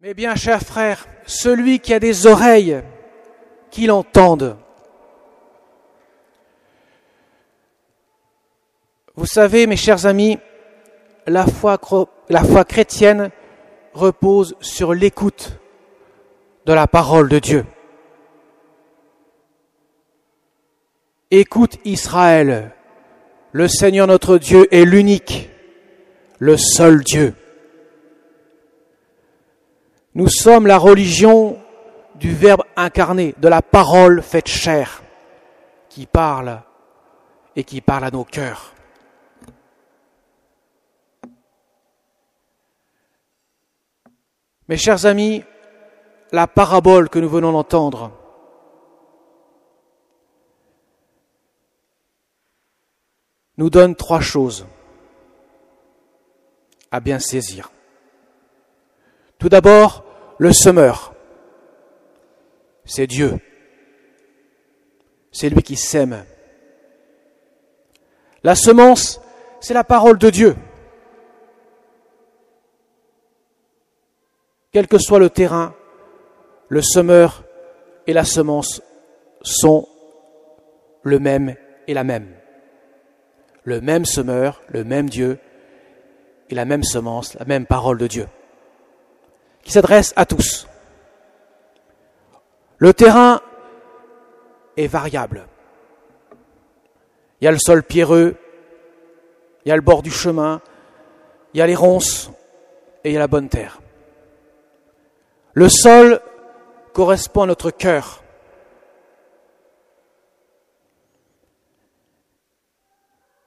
Eh bien, chers frères, celui qui a des oreilles, qu'il entende. Vous savez, mes chers amis, la foi chrétienne repose sur l'écoute de la parole de Dieu. Écoute Israël, le Seigneur notre Dieu est l'unique, le seul Dieu. Nous sommes la religion du Verbe incarné, de la parole faite chair, qui parle et qui parle à nos cœurs. Mes chers amis, la parabole que nous venons d'entendre nous donne trois choses à bien saisir. Tout d'abord, le semeur, c'est Dieu. C'est lui qui sème. La semence, c'est la parole de Dieu. Quel que soit le terrain, le semeur et la semence sont le même et la même. Le même semeur, le même Dieu et la même semence, la même parole de Dieu, qui s'adresse à tous. Le terrain est variable. Il y a le sol pierreux, il y a le bord du chemin, il y a les ronces et il y a la bonne terre. Le sol correspond à notre cœur.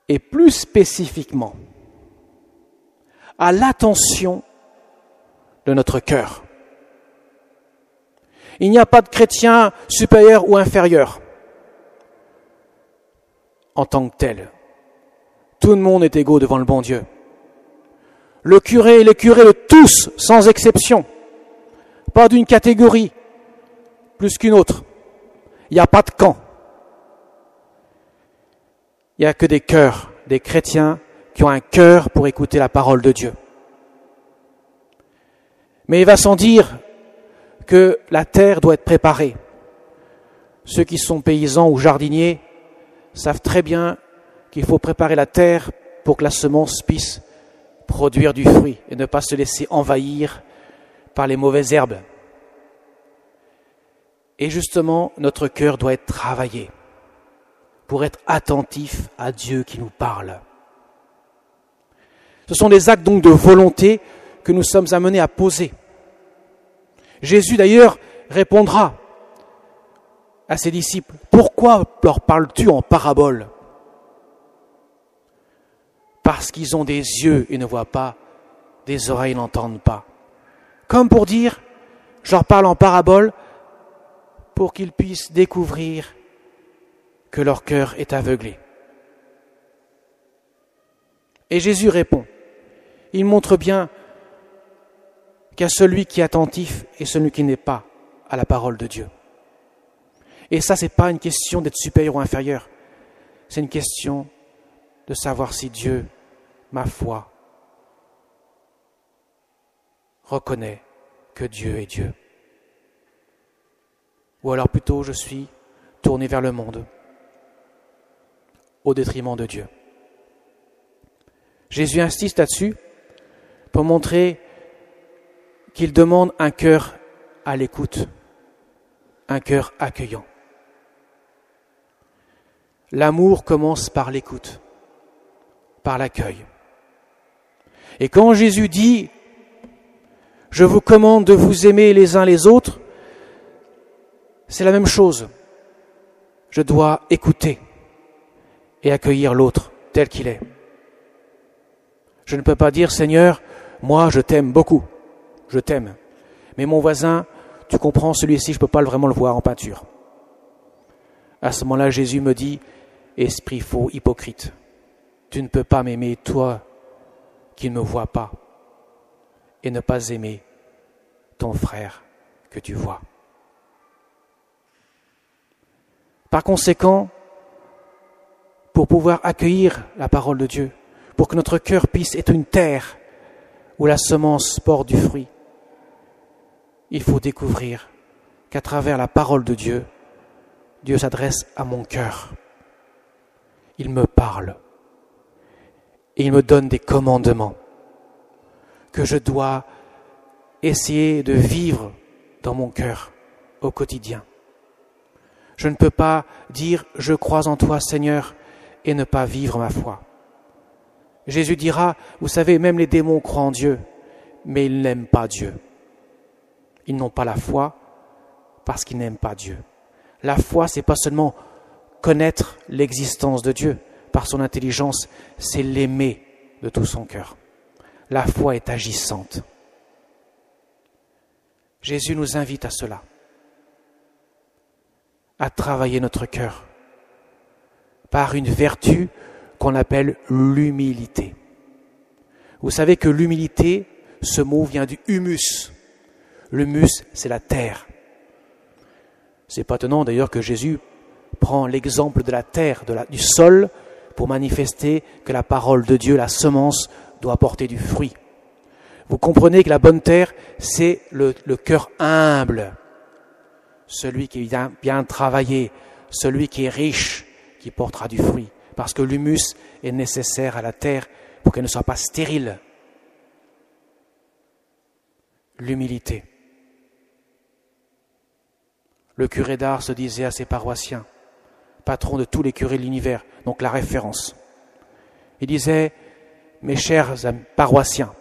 Et plus spécifiquement, à l'attention de notre cœur. Il n'y a pas de chrétien supérieur ou inférieur en tant que tel. Tout le monde est égaux devant le bon Dieu. Le curé et les curés de tous, sans exception. Pas d'une catégorie plus qu'une autre. Il n'y a pas de camp. Il n'y a que des cœurs, des chrétiens qui ont un cœur pour écouter la parole de Dieu. Mais il va sans dire que la terre doit être préparée. Ceux qui sont paysans ou jardiniers savent très bien qu'il faut préparer la terre pour que la semence puisse produire du fruit et ne pas se laisser envahir par les mauvaises herbes. Et justement, notre cœur doit être travaillé pour être attentif à Dieu qui nous parle. Ce sont des actes donc de volonté que nous sommes amenés à poser. Jésus d'ailleurs répondra à ses disciples, « Pourquoi leur parles-tu en parabole ?» Parce qu'ils ont des yeux et ne voient pas, des oreilles et n'entendent pas. Comme pour dire, je leur parle en parabole pour qu'ils puissent découvrir que leur cœur est aveuglé. Et Jésus répond. Il montre bien qu'il y a celui qui est attentif et celui qui n'est pas à la parole de Dieu. Et ça, c'est pas une question d'être supérieur ou inférieur. C'est une question de savoir si Dieu, ma foi, reconnaît que Dieu est Dieu. Ou alors plutôt je suis tourné vers le monde, au détriment de Dieu. Jésus insiste là-dessus pour montrer qu'il demande un cœur à l'écoute, un cœur accueillant. L'amour commence par l'écoute, par l'accueil. Et quand Jésus dit « Je vous commande de vous aimer les uns les autres », c'est la même chose. Je dois écouter et accueillir l'autre tel qu'il est. Je ne peux pas dire, Seigneur, moi je t'aime beaucoup, je t'aime. Mais mon voisin, tu comprends, celui-ci, je ne peux pas vraiment le voir en peinture. À ce moment-là, Jésus me dit, esprit faux, hypocrite, tu ne peux pas m'aimer, toi qui ne me vois pas, et ne pas aimer ton frère que tu vois. Par conséquent, pour pouvoir accueillir la parole de Dieu, pour que notre cœur puisse être une terre où la semence porte du fruit, il faut découvrir qu'à travers la parole de Dieu, Dieu s'adresse à mon cœur. Il me parle et il me donne des commandements que je dois essayer de vivre dans mon cœur au quotidien. Je ne peux pas dire « Je crois en toi, Seigneur » et ne pas vivre ma foi. Jésus dira, vous savez, même les démons croient en Dieu, mais ils n'aiment pas Dieu. Ils n'ont pas la foi parce qu'ils n'aiment pas Dieu. La foi, c'est pas seulement connaître l'existence de Dieu par son intelligence, c'est l'aimer de tout son cœur. La foi est agissante. Jésus nous invite à cela, à travailler notre cœur par une vertu qu'on appelle l'humilité. Vous savez que l'humilité, ce mot vient du humus. L'humus, c'est la terre. C'est pas étonnant d'ailleurs que Jésus prend l'exemple de la terre, du sol, pour manifester que la parole de Dieu, la semence, doit porter du fruit. Vous comprenez que la bonne terre, c'est le cœur humble, celui qui vient bien travailler, celui qui est riche, qui portera du fruit. Parce que l'humus est nécessaire à la terre pour qu'elle ne soit pas stérile. L'humilité. Le curé d'Ars se disait à ses paroissiens, patron de tous les curés de l'univers, donc la référence. Il disait, mes chers paroissiens,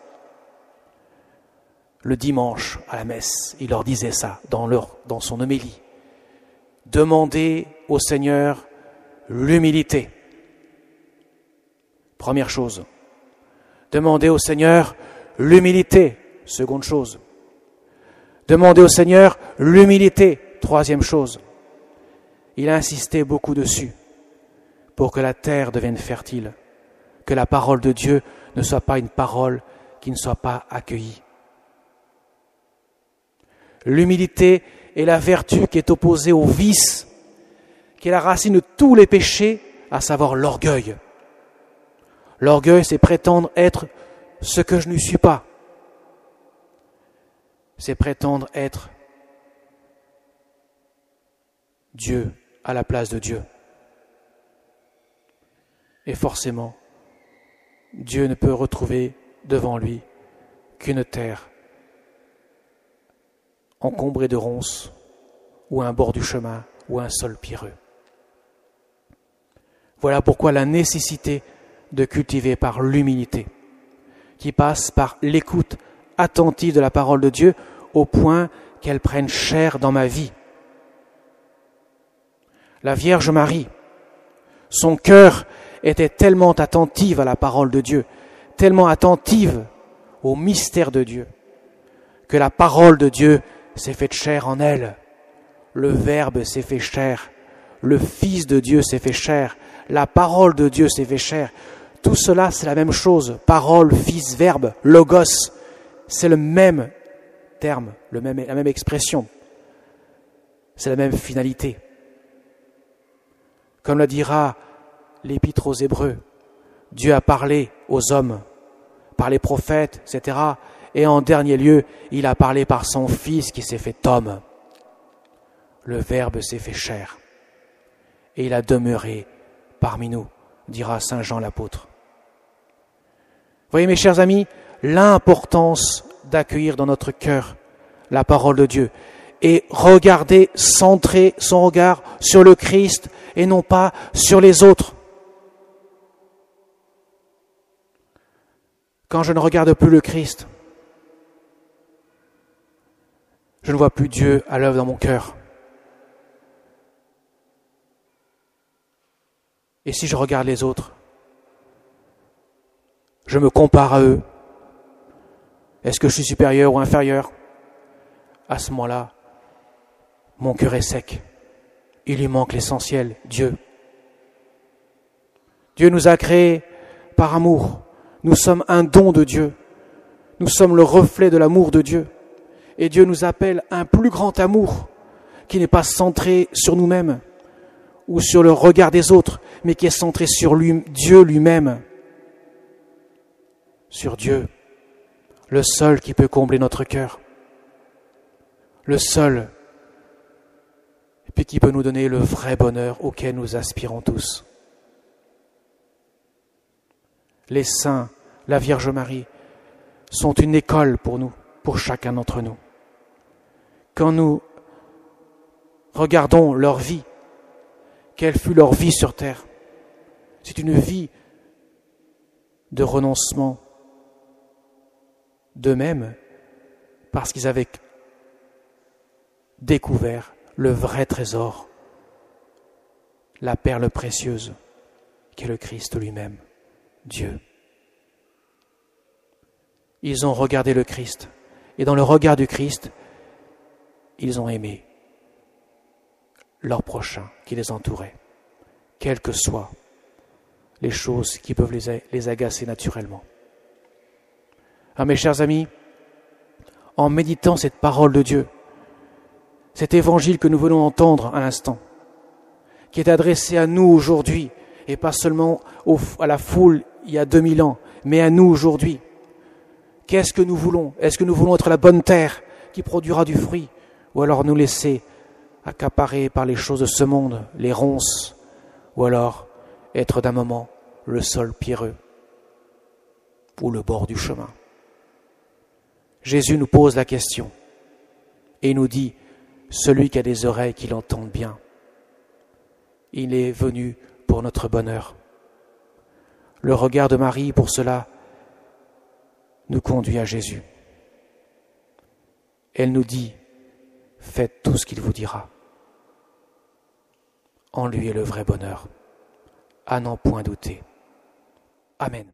le dimanche à la messe, il leur disait ça dans son homélie. Demandez au Seigneur l'humilité. Première chose. Demandez au Seigneur l'humilité. Seconde chose. Demandez au Seigneur l'humilité. Troisième chose. Il a insisté beaucoup dessus pour que la terre devienne fertile, que la parole de Dieu ne soit pas une parole qui ne soit pas accueillie. L'humilité est la vertu qui est opposée au vice, qui est la racine de tous les péchés, à savoir l'orgueil. L'orgueil, c'est prétendre être ce que je ne suis pas. C'est prétendre être Dieu à la place de Dieu. Et forcément, Dieu ne peut retrouver devant lui qu'une terre encombrée de ronces, ou un bord du chemin, ou un sol pierreux. Voilà pourquoi la nécessité de cultiver par l'humilité, qui passe par l'écoute attentive de la parole de Dieu, au point qu'elle prenne chair dans ma vie. La Vierge Marie, son cœur était tellement attentive à la parole de Dieu, tellement attentive au mystère de Dieu, que la parole de Dieu s'est faite chair en elle. Le Verbe s'est fait chair, le Fils de Dieu s'est fait chair, la parole de Dieu s'est fait chair. Tout cela, c'est la même chose. Parole, Fils, Verbe, Logos, c'est le même terme, la même expression. C'est la même finalité. Comme le dira l'Épître aux Hébreux, Dieu a parlé aux hommes, par les prophètes, etc. Et en dernier lieu, il a parlé par son Fils qui s'est fait homme. Le Verbe s'est fait chair. Et il a demeuré parmi nous, dira Saint Jean l'apôtre. Voyez mes chers amis, l'importance d'accueillir dans notre cœur la parole de Dieu et regarder, centrer son regard sur le Christ et non pas sur les autres. Quand je ne regarde plus le Christ, je ne vois plus Dieu à l'œuvre dans mon cœur. Et si je regarde les autres, je me compare à eux. Est-ce que je suis supérieur ou inférieur? À ce moment-là, mon cœur est sec. Il lui manque l'essentiel, Dieu. Dieu nous a créés par amour. Nous sommes un don de Dieu. Nous sommes le reflet de l'amour de Dieu. Et Dieu nous appelle à un plus grand amour qui n'est pas centré sur nous-mêmes ou sur le regard des autres, mais qui est centré sur Dieu lui-même. Sur Dieu, le seul qui peut combler notre cœur. le seul, et puis qui peut nous donner le vrai bonheur auquel nous aspirons tous. Les saints, la Vierge Marie, sont une école pour nous, pour chacun d'entre nous. Quand nous regardons leur vie, quelle fut leur vie sur terre, c'est une vie de renoncement d'eux-mêmes parce qu'ils avaient découvert le vrai trésor, la perle précieuse qu'est le Christ lui-même, Dieu. Ils ont regardé le Christ et dans le regard du Christ, ils ont aimé leur prochain qui les entourait, quelles que soient les choses qui peuvent les agacer naturellement. Ah, mes chers amis, en méditant cette parole de Dieu, cet évangile que nous venons entendre à l'instant, qui est adressé à nous aujourd'hui, et pas seulement à la foule il y a 2000 ans, mais à nous aujourd'hui, qu'est-ce que nous voulons? Est-ce que nous voulons être la bonne terre qui produira du fruit, ou alors nous laisser accaparer par les choses de ce monde, les ronces, ou alors être d'un moment le sol pierreux ou le bord du chemin? Jésus nous pose la question et nous dit, celui qui a des oreilles qu'il entende bien, il est venu pour notre bonheur. Le regard de Marie, pour cela, nous conduit à Jésus. Elle nous dit, faites tout ce qu'il vous dira. En lui est le vrai bonheur, à n'en point douter. Amen.